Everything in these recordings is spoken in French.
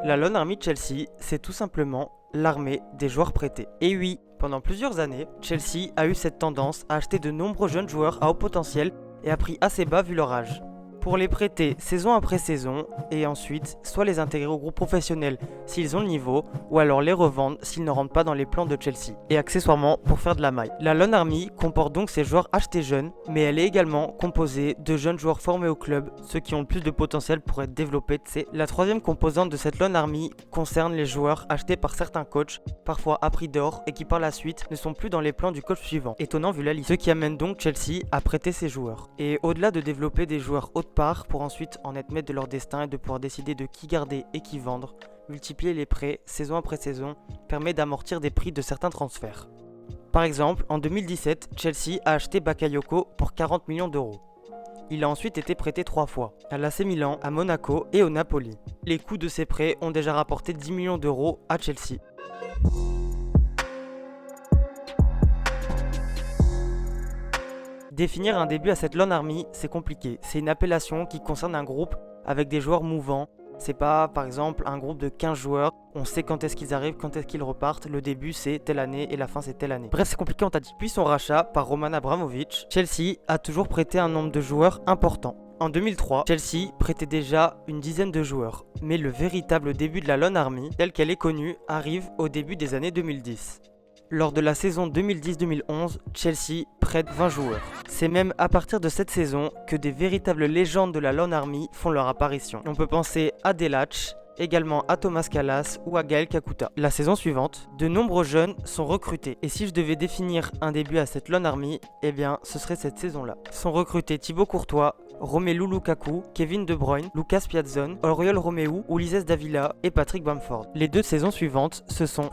La Lone Army de Chelsea, c'est tout simplement l'armée des joueurs prêtés. Et oui, pendant plusieurs années, Chelsea a eu cette tendance à acheter de nombreux jeunes joueurs à haut potentiel et à prix assez bas vu leur âge. Pour les prêter saison après saison et ensuite soit les intégrer au groupe professionnel s'ils ont le niveau ou alors les revendre s'ils ne rentrent pas dans les plans de Chelsea et accessoirement pour faire de la maille. La Lone Army comporte donc ces joueurs achetés jeunes mais elle est également composée de jeunes joueurs formés au club, ceux qui ont le plus de potentiel pour être développés. La troisième composante de cette Lone Army concerne les joueurs achetés par certains coachs, parfois à prix d'or et qui par la suite ne sont plus dans les plans du coach suivant. Étonnant vu la liste. Ce qui amène donc Chelsea à prêter ces joueurs. Et au-delà de développer des joueurs haute part pour ensuite en être maître de leur destin et de pouvoir décider de qui garder et qui vendre, multiplier les prêts saison après saison permet d'amortir des prix de certains transferts. Par exemple, en 2017, Chelsea a acheté Bakayoko pour 40 millions d'euros. Il a ensuite été prêté 3 fois, à l'AC Milan, à Monaco et au Napoli. Les coûts de ces prêts ont déjà rapporté 10 millions d'euros à Chelsea. Définir un début à cette Lone Army, c'est compliqué. C'est une appellation qui concerne un groupe avec des joueurs mouvants. C'est pas, par exemple, un groupe de 15 joueurs. On sait quand est-ce qu'ils arrivent, quand est-ce qu'ils repartent. Le début, c'est telle année et la fin, c'est telle année. Bref, c'est compliqué, on t'a dit. Puis son rachat par Roman Abramovich, Chelsea a toujours prêté un nombre de joueurs important. En 2003, Chelsea prêtait déjà une dizaine de joueurs. Mais le véritable début de la Lone Army, telle qu'elle est connue, arrive au début des années 2010. Lors de la saison 2010-2011, Chelsea prête 20 joueurs. C'est même à partir de cette saison que des véritables légendes de la Lone Army font leur apparition. On peut penser à Delach, également à Thomas Kalas ou à Gaël Kakuta. La saison suivante, de nombreux jeunes sont recrutés. Et si je devais définir un début à cette Lone Army, eh bien ce serait cette saison-là. Sont recrutés Thibaut Courtois, Romelu Lukaku, Kevin De Bruyne, Lucas Piazon, Oriol Romeu, Ulises Davila et Patrick Bamford. Les deux saisons suivantes, ce sont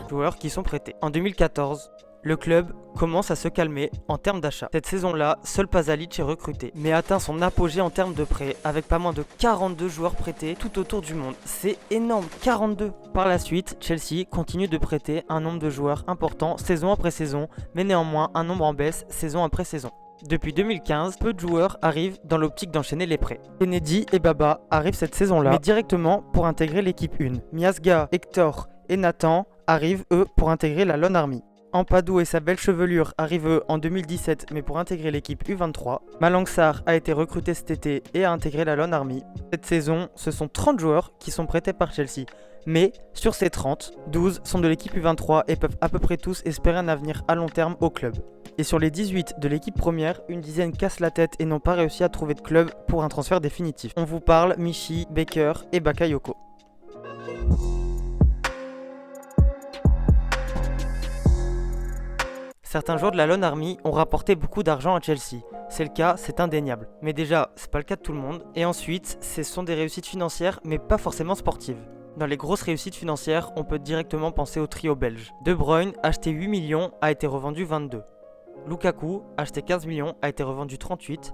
joueurs qui sont prêtés. En 2014, le club commence à se calmer en termes d'achat. Cette saison-là, seul Pasalic est recruté, mais atteint son apogée en termes de prêts, avec pas moins de 42 joueurs prêtés tout autour du monde. C'est énorme, 42. Par la suite, Chelsea continue de prêter un nombre de joueurs important saison après saison, mais néanmoins un nombre en baisse saison après saison. Depuis 2015, peu de joueurs arrivent dans l'optique d'enchaîner les prêts. Kennedy et Baba arrivent cette saison-là, mais directement pour intégrer l'équipe 1. Miasga, Hector et Nathan arrivent eux pour intégrer la Lone Army. Ampadu et sa belle chevelure arrivent eux en 2017 mais pour intégrer l'équipe U23. Malang Sarr a été recruté cet été et a intégré la Lone Army. Cette saison, ce sont 30 joueurs qui sont prêtés par Chelsea. Mais sur ces 30, 12 sont de l'équipe U23 et peuvent à peu près tous espérer un avenir à long terme au club. Et sur les 18 de l'équipe première, une dizaine cassent la tête et n'ont pas réussi à trouver de club pour un transfert définitif. On vous parle Michy, Baker et Bakayoko. Certains joueurs de la Lone Army ont rapporté beaucoup d'argent à Chelsea. C'est le cas, c'est indéniable. Mais déjà, c'est pas le cas de tout le monde. Et ensuite, ce sont des réussites financières, mais pas forcément sportives. Dans les grosses réussites financières, on peut directement penser au trio belge. De Bruyne, acheté 8 millions, a été revendu 22. Lukaku, acheté 15 millions, a été revendu 38.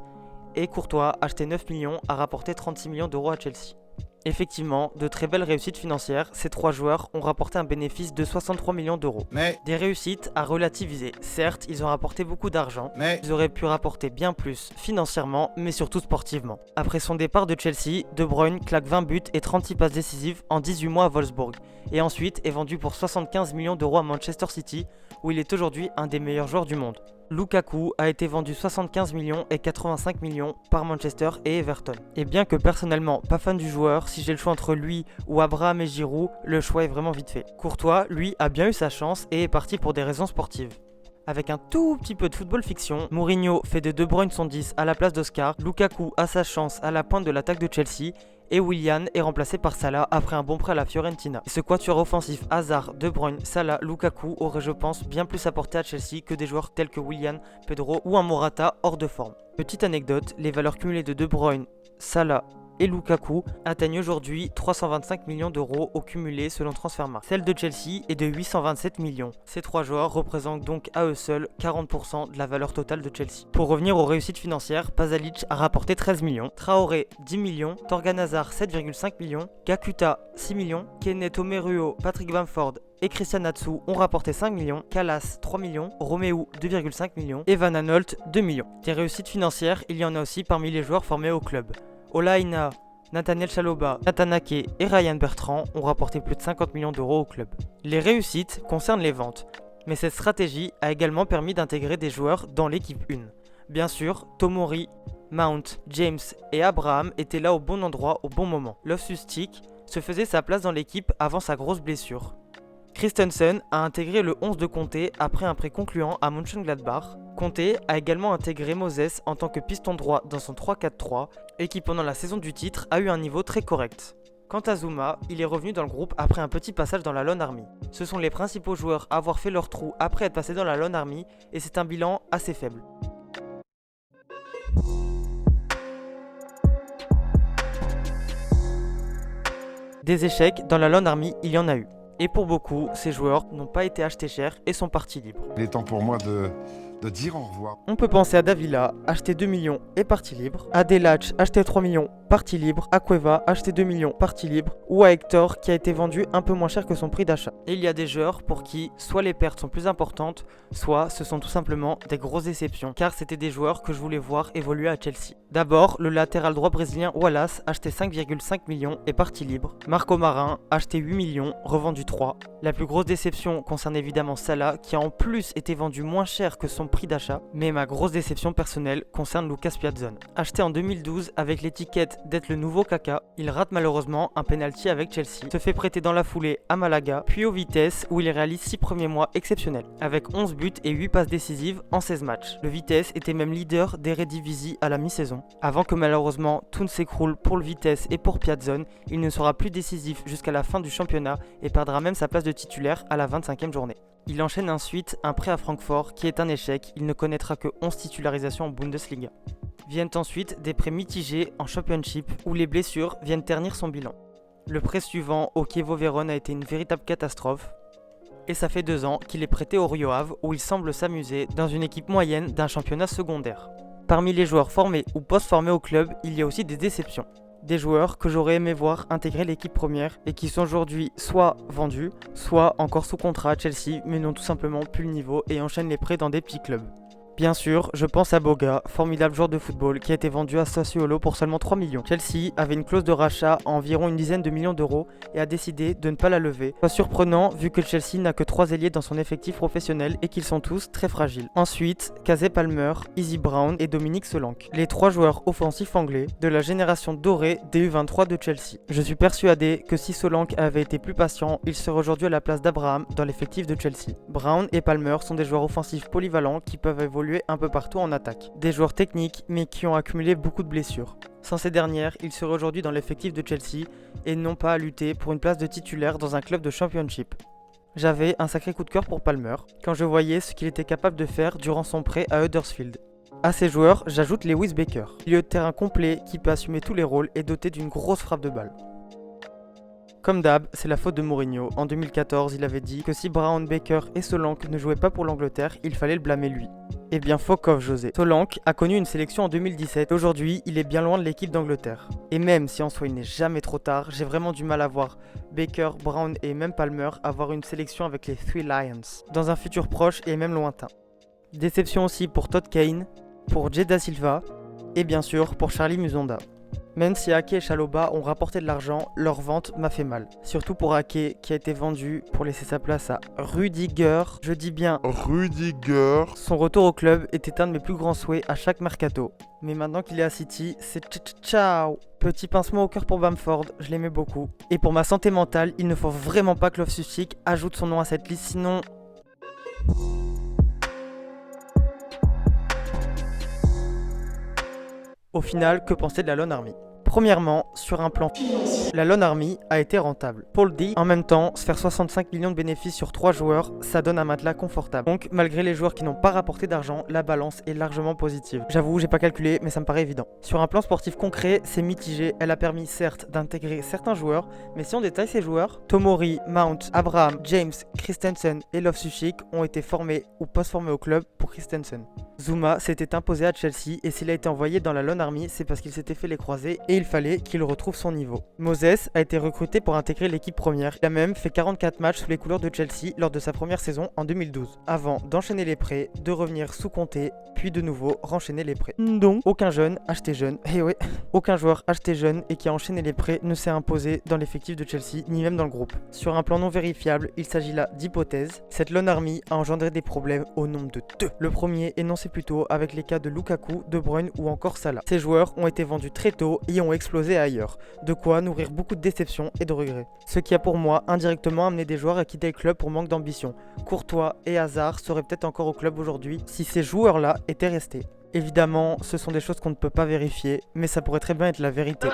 Et Courtois, acheté 9 millions, a rapporté 36 millions d'euros à Chelsea. Effectivement, de très belles réussites financières, ces 3 joueurs ont rapporté un bénéfice de 63 millions d'euros. Des réussites à relativiser. Certes, ils ont rapporté beaucoup d'argent, ils auraient pu rapporter bien plus financièrement, mais surtout sportivement. Après son départ de Chelsea, De Bruyne claque 20 buts et 36 passes décisives en 18 mois à Wolfsburg, et ensuite est vendu pour 75 millions d'euros à Manchester City, où il est aujourd'hui un des meilleurs joueurs du monde. Lukaku a été vendu 75 millions et 85 millions par Manchester et Everton. Et bien que personnellement pas fan du joueur, si j'ai le choix entre lui ou Abraham et Giroud, le choix est vraiment vite fait. Courtois, lui, a bien eu sa chance et est parti pour des raisons sportives. Avec un tout petit peu de football fiction, Mourinho fait de Bruyne son 10 à la place d'Oscar, Lukaku a sa chance à la pointe de l'attaque de Chelsea, et Willian est remplacé par Salah après un bon prêt à la Fiorentina. Ce quatuor offensif Hazard, De Bruyne, Salah, Lukaku aurait je pense bien plus apporté à Chelsea que des joueurs tels que Willian, Pedro ou un Morata hors de forme. Petite anecdote, les valeurs cumulées de De Bruyne, Salah et Lukaku atteignent aujourd'hui 325 millions d'euros au cumulé selon Transfermarkt. Celle de Chelsea est de 827 millions. Ces 3 joueurs représentent donc à eux seuls 40% de la valeur totale de Chelsea. Pour revenir aux réussites financières, Pasalic a rapporté 13 millions, Traoré 10 millions, Torgan Hazard 7,5 millions, Kakuta 6 millions, Kenneth Omeruo, Patrick Bamford et Christian Atsu ont rapporté 5 millions, Kalas 3 millions, Romeu 2,5 millions et Van Aanholt 2 millions. Des réussites financières, il y en a aussi parmi les joueurs formés au club. Olaïna, Nathaniel Chalobah, Nathan Ake et Ryan Bertrand ont rapporté plus de 50 millions d'euros au club. Les réussites concernent les ventes, mais cette stratégie a également permis d'intégrer des joueurs dans l'équipe 1. Bien sûr, Tomori, Mount, James et Abraham étaient là au bon endroit au bon moment. Loftus-Cheek se faisait sa place dans l'équipe avant sa grosse blessure. Christensen a intégré le 11 de Conte après un prêt concluant à Mönchengladbach. Conte a également intégré Moses en tant que piston droit dans son 3-4-3 et qui pendant la saison du titre a eu un niveau très correct. Quant à Zouma, il est revenu dans le groupe après un petit passage dans la Lone Army. Ce sont les principaux joueurs à avoir fait leur trou après être passés dans la Lone Army et c'est un bilan assez faible. Des échecs dans la Lone Army, il y en a eu. Et pour beaucoup, ces joueurs n'ont pas été achetés cher et sont partis libres. Il est temps pour moi de dire au revoir. On peut penser à Davila, acheté 2 millions et parti libre, à Delach, acheté 3 millions, parti libre, à Cueva, acheté 2 millions, parti libre, ou à Hector, qui a été vendu un peu moins cher que son prix d'achat. Et il y a des joueurs pour qui soit les pertes sont plus importantes, soit ce sont tout simplement des grosses déceptions, car c'était des joueurs que je voulais voir évoluer à Chelsea. D'abord, le latéral droit brésilien Wallace, acheté 5,5 millions et parti libre. Marco Marin, acheté 8 millions, revendu 3. La plus grosse déception concerne évidemment Salah, qui a en plus été vendu moins cher que son prix d'achat, mais ma grosse déception personnelle concerne Lucas Piazon. Acheté en 2012 avec l'étiquette d'être le nouveau Kaka, il rate malheureusement un penalty avec Chelsea, se fait prêter dans la foulée à Malaga, puis au Vitesse où il réalise 6 premiers mois exceptionnels, avec 11 buts et 8 passes décisives en 16 matchs. Le Vitesse était même leader d'Eredivisie à la mi-saison. Avant que malheureusement tout ne s'écroule pour le Vitesse et pour Piazon, il ne sera plus décisif jusqu'à la fin du championnat et perdra même sa place de titulaire à la 25e journée. Il enchaîne ensuite un prêt à Francfort qui est un échec, il ne connaîtra que 11 titularisations en Bundesliga. Viennent ensuite des prêts mitigés en Championship où les blessures viennent ternir son bilan. Le prêt suivant au Chievo Vérone a été une véritable catastrophe et ça fait 2 ans qu'il est prêté au Rio Ave où il semble s'amuser dans une équipe moyenne d'un championnat secondaire. Parmi les joueurs formés ou post-formés au club, il y a aussi des déceptions. Des joueurs que j'aurais aimé voir intégrer l'équipe première et qui sont aujourd'hui soit vendus, soit encore sous contrat à Chelsea mais n'ont tout simplement plus le niveau et enchaînent les prêts dans des petits clubs. Bien sûr, je pense à Boga, formidable joueur de football qui a été vendu à Sassuolo pour seulement 3 millions. Chelsea avait une clause de rachat à environ une dizaine de millions d'euros et a décidé de ne pas la lever. Pas surprenant vu que Chelsea n'a que 3 ailiers dans son effectif professionnel et qu'ils sont tous très fragiles. Ensuite, Kazé Palmer, Izzy Brown et Dominique Solanke. Les 3 joueurs offensifs anglais de la génération dorée des U23 de Chelsea. Je suis persuadé que si Solanke avait été plus patient, il serait aujourd'hui à la place d'Abraham dans l'effectif de Chelsea. Brown et Palmer sont des joueurs offensifs polyvalents qui peuvent évoluer un peu partout en attaque. Des joueurs techniques mais qui ont accumulé beaucoup de blessures. Sans ces dernières, ils seraient aujourd'hui dans l'effectif de Chelsea et non pas à lutter pour une place de titulaire dans un club de Championship. J'avais un sacré coup de cœur pour Palmer quand je voyais ce qu'il était capable de faire durant son prêt à Huddersfield. À ces joueurs, j'ajoute Lewis Baker, milieu de terrain complet qui peut assumer tous les rôles et doté d'une grosse frappe de balle. Comme d'hab, c'est la faute de Mourinho. En 2014, il avait dit que si Brown, Baker et Solanke ne jouaient pas pour l'Angleterre, il fallait le blâmer lui. Eh bien, fuck off, José. Solanke a connu une sélection en 2017 et aujourd'hui, il est bien loin de l'équipe d'Angleterre. Et même si en soi il n'est jamais trop tard, j'ai vraiment du mal à voir Baker, Brown et même Palmer avoir une sélection avec les Three Lions dans un futur proche et même lointain. Déception aussi pour Todd Kane, pour Jay Da Silva et bien sûr pour Charlie Musonda. Même si Ake et Chalobah ont rapporté de l'argent, leur vente m'a fait mal. Surtout pour Ake qui a été vendu pour laisser sa place à Rudiger. Je dis bien Rudiger. Son retour au club était un de mes plus grands souhaits à chaque mercato. Mais maintenant qu'il est à City, c'est ciao. Petit pincement au cœur pour Bamford, je l'aimais beaucoup. Et pour ma santé mentale, il ne faut vraiment pas que Loftus-Cheek ajoute son nom à cette liste, sinon... Au final, que penser de la Lone Army ? Premièrement, sur un plan financier, la Lone Army a été rentable. Paul dit, en même temps, se faire 65 millions de bénéfices sur 3 joueurs, ça donne un matelas confortable. Donc, malgré les joueurs qui n'ont pas rapporté d'argent, la balance est largement positive. J'avoue, j'ai pas calculé, mais ça me paraît évident. Sur un plan sportif concret, c'est mitigé. Elle a permis, certes, d'intégrer certains joueurs, mais si on détaille ces joueurs, Tomori, Mount, Abraham, James, Christensen et Loftus-Cheek ont été formés ou post-formés au club pour Christensen. Zouma s'était imposé à Chelsea et s'il a été envoyé dans la Lone Army, c'est parce qu'il s'était fait les croisés et il fallait qu'il retrouve son niveau. Moses a été recruté pour intégrer l'équipe première. Il a même fait 44 matchs sous les couleurs de Chelsea lors de sa première saison en 2012, avant d'enchaîner les prêts, de revenir sous Conte, puis de nouveau renchaîner les prêts. Donc, aucun jeune acheté jeune, aucun joueur acheté jeune et qui a enchaîné les prêts ne s'est imposé dans l'effectif de Chelsea, ni même dans le groupe. Sur un plan non vérifiable, il s'agit là d'hypothèses. Cette Lone Army a engendré des problèmes au nombre de 2. Le premier énoncé plus tôt avec les cas de Lukaku, De Bruyne ou encore Salah. Ces joueurs ont été vendus très tôt et ont explosé ailleurs, de quoi nourrir beaucoup de déceptions et de regrets. Ce qui a pour moi indirectement amené des joueurs à quitter le club pour manque d'ambition. Courtois et Hazard seraient peut-être encore au club aujourd'hui si ces joueurs-là étaient restés. Évidemment, ce sont des choses qu'on ne peut pas vérifier, mais ça pourrait très bien être la vérité.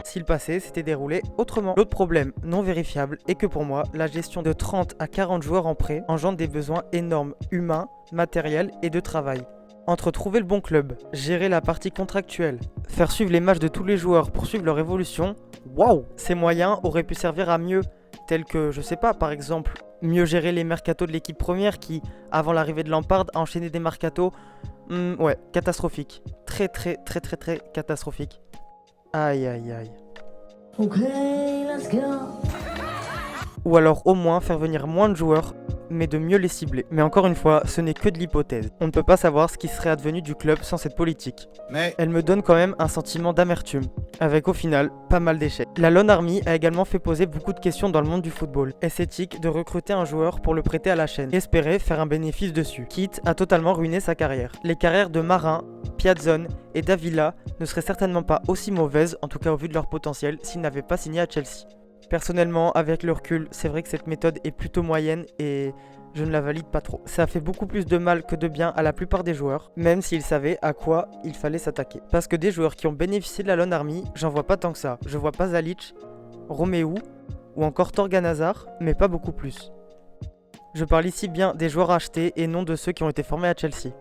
Si le passé s'était déroulé autrement. L'autre problème non vérifiable est que pour moi, la gestion de 30 à 40 joueurs en prêt engendre des besoins énormes, humains, matériels et de travail. Entre trouver le bon club, gérer la partie contractuelle, faire suivre les matchs de tous les joueurs pour suivre leur évolution, waouh! Ces moyens auraient pu servir à mieux, tels que, je sais pas, par exemple, mieux gérer les mercatos de l'équipe première qui, avant l'arrivée de Lampard, a enchaîné des mercatos, catastrophiques. Très catastrophiques. Aïe. Ok, let's go. Ou alors au moins faire venir moins de joueurs, mais de mieux les cibler. Mais encore une fois, ce n'est que de l'hypothèse. On ne peut pas savoir ce qui serait advenu du club sans cette politique. Mais elle me donne quand même un sentiment d'amertume, avec au final pas mal d'échecs. La Lone Army a également fait poser beaucoup de questions dans le monde du football. Est-ce éthique de recruter un joueur pour le prêter à la chaîne et espérer faire un bénéfice dessus, quitte à totalement ruiner sa carrière? Les carrières de Marin, Piazzone et Davila ne seraient certainement pas aussi mauvaises, en tout cas au vu de leur potentiel, s'ils n'avaient pas signé à Chelsea. Personnellement, avec le recul, c'est vrai que cette méthode est plutôt moyenne et je ne la valide pas trop. Ça fait beaucoup plus de mal que de bien à la plupart des joueurs, même s'ils savaient à quoi il fallait s'attaquer. Parce que des joueurs qui ont bénéficié de la Lone Army, j'en vois pas tant que ça. Je vois pas Zalic, Romeu ou encore Torgan Hazard, mais pas beaucoup plus. Je parle ici bien des joueurs achetés et non de ceux qui ont été formés à Chelsea.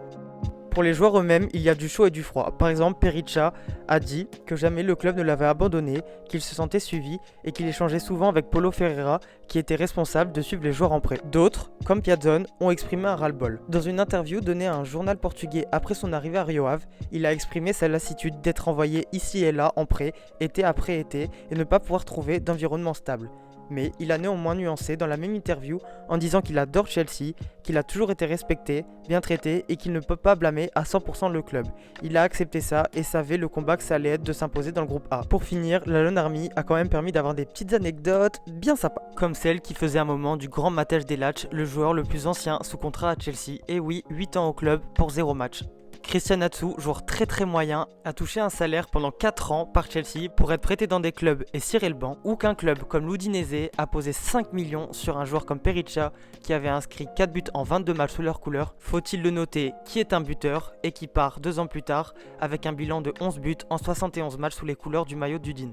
Pour les joueurs eux-mêmes, il y a du chaud et du froid. Par exemple, Perica a dit que jamais le club ne l'avait abandonné, qu'il se sentait suivi et qu'il échangeait souvent avec Paulo Ferreira, qui était responsable de suivre les joueurs en prêt. D'autres, comme Piazzone, ont exprimé un ras-le-bol. Dans une interview donnée à un journal portugais après son arrivée à Rio Ave, il a exprimé sa lassitude d'être envoyé ici et là en prêt, été après été, et ne pas pouvoir trouver d'environnement stable. Mais il a néanmoins nuancé dans la même interview en disant qu'il adore Chelsea, qu'il a toujours été respecté, bien traité et qu'il ne peut pas blâmer à 100% le club. Il a accepté ça et savait le combat que ça allait être de s'imposer dans le groupe A. Pour finir, la Lone Army a quand même permis d'avoir des petites anecdotes bien sympas. Comme celle qui faisait un moment du grand Matej Delac, le joueur le plus ancien sous contrat à Chelsea. Et oui, 8 ans au club pour 0 match. Christian Atsu, joueur très moyen, a touché un salaire pendant 4 ans par Chelsea pour être prêté dans des clubs et cirer le banc, ou qu'un club comme l'Udinese a posé 5 millions sur un joueur comme Perica qui avait inscrit 4 buts en 22 matchs sous leur couleur. Faut-il le noter, qui est un buteur et qui part 2 ans plus tard avec un bilan de 11 buts en 71 matchs sous les couleurs du maillot d'Udine.